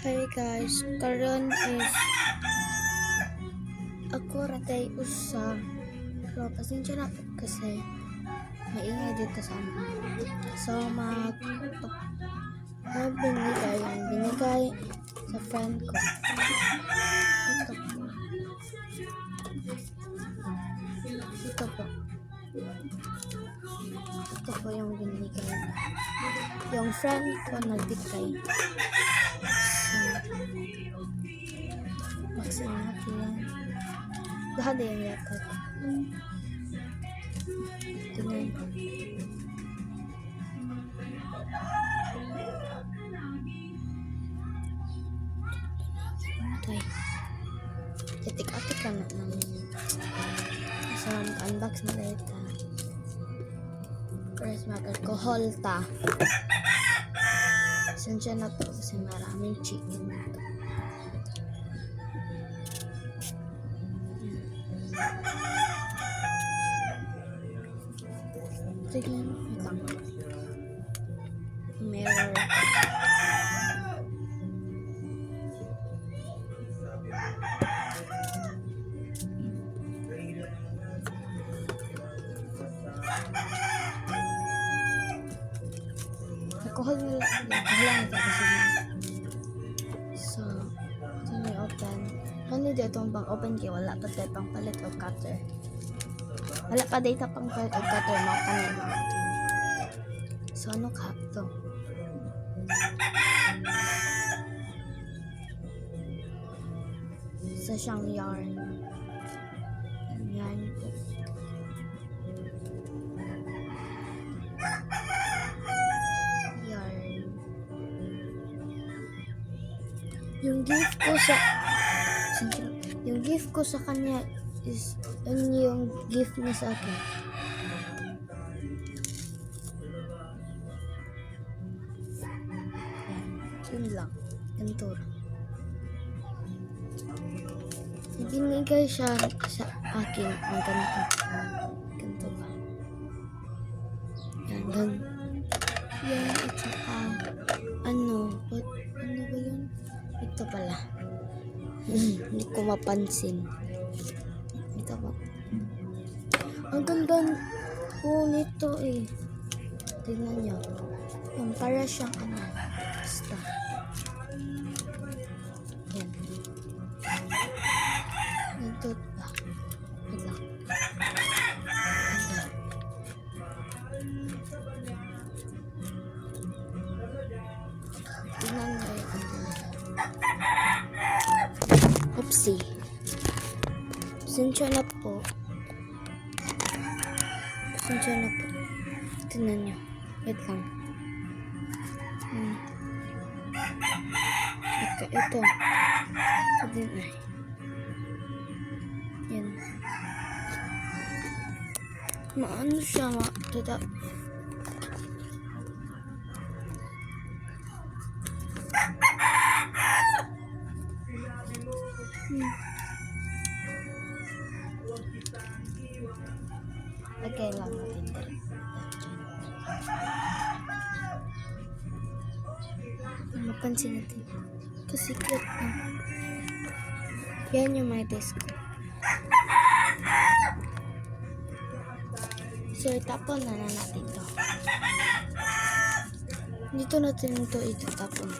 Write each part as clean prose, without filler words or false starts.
Hi guys, karon is ako ratay usa pero pasensya na po kasi maingay dito sa amin. So binigay sa friend ko. Ito po. Ito po yung binigay niya. Yung friend ko nagbigay. So, baksin natin. Lahat yung yakat. Tingnan. Okay. Ketik-atik ka na namin. So, mag-unbox na dito. First, mag-alcohol ta. Sensya na po kasi maraming chicken na ito. Tignan mo lang. Mirror. Alcohol nila. Alcohol ito kasi. So, ito na open. Ano dito itong pang-open kaya wala pa tayo pang palit o cutter. Wala pa data pang palit o cutter mga kanin. So, ano ka ito? Isa siyang yarn. Yarn po. Yarn. Yung gift ko sa kanya is yung gift niya sa akin. Yun lang. Ganito. Binigay siya sa akin ang ganito. Ganito ba? Yan, gan. Yan, at saka ano ba yun? Ito pala. Hindi ko mapansin. Ito ba? Ang ganda po nito eh. Tignan nyo. Yung para siyang ano. Basta. Yan. Ito ba? Wala. Tignan nyo yung ano. Oopsie. Pasensya na po. Tignan nyo. Wait lang. Ito. Ito din ay. Yan. Maano siya tada. Lagay lang natin dito. Mapansin natin. Kasi cute na. Yan yung my desk ko. So, itapon na natin ito. Dito natin ito itatapon.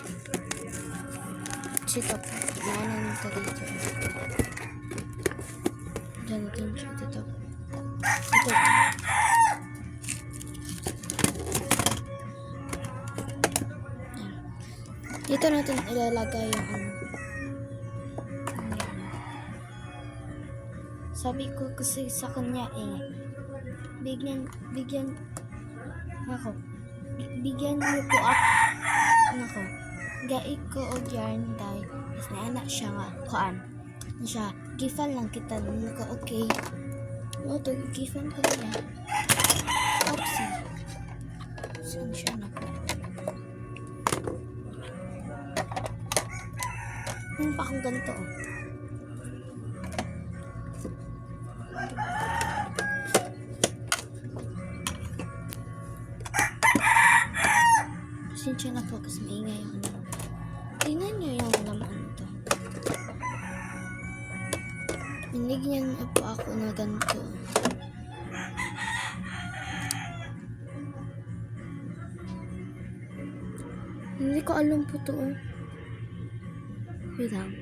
Sito po. Maanan nito dito. Diyan natin siya itatapon. Ito. Dito natin ilalagay yung ano. Sabi ko kasi sa kanya bigyan niyo po ako nako gai ko og yarn dai is na anak siya nga kuan na siya gifan lang kita nako okay mo to gifan ko niya oopsie saan siya nako pa akong ganito Pasensya na po kasi maingay yung ano. Tingnan niyo yung laman ito. Binigyan niya po ako na ganito. Hindi ko alam po to. Wait lang.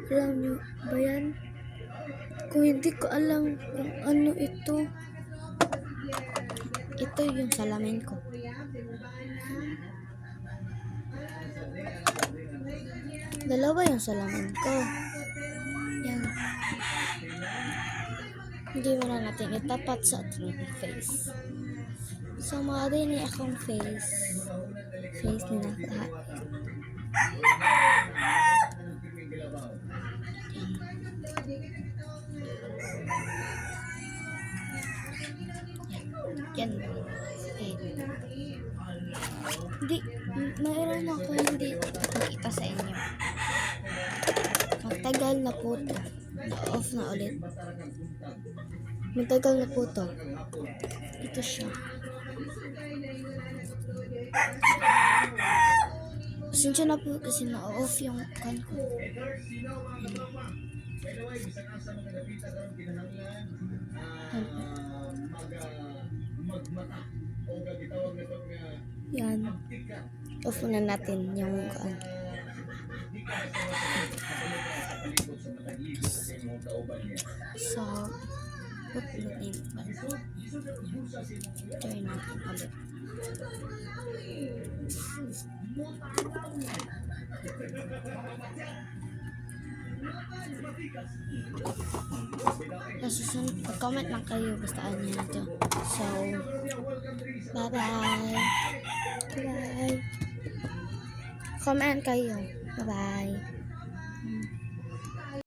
Alam niyo ba yan? Kung hindi ko alam kung ano ito. Ito yung salamin ko. Dalawa yung salamin ko. Yan. Hindi mo na natin itapat sa ating face. So, mga din akong face. Face nila lahat. Yan. Okay. Hindi, mayroon ako hindi nakita sa inyo. Magtagal na po to. Na-off na ulit. Magtagal na po to. Ito siya. Pasensya na po kasi na-off yung kan ko. Yan. Off na natin yung kan. So, put natin pa. Turn natin ulit. Nasusunod, comment lang kayo basta ano na ito. So, bye-bye. Bye-bye. Comment kayo. Bye-bye.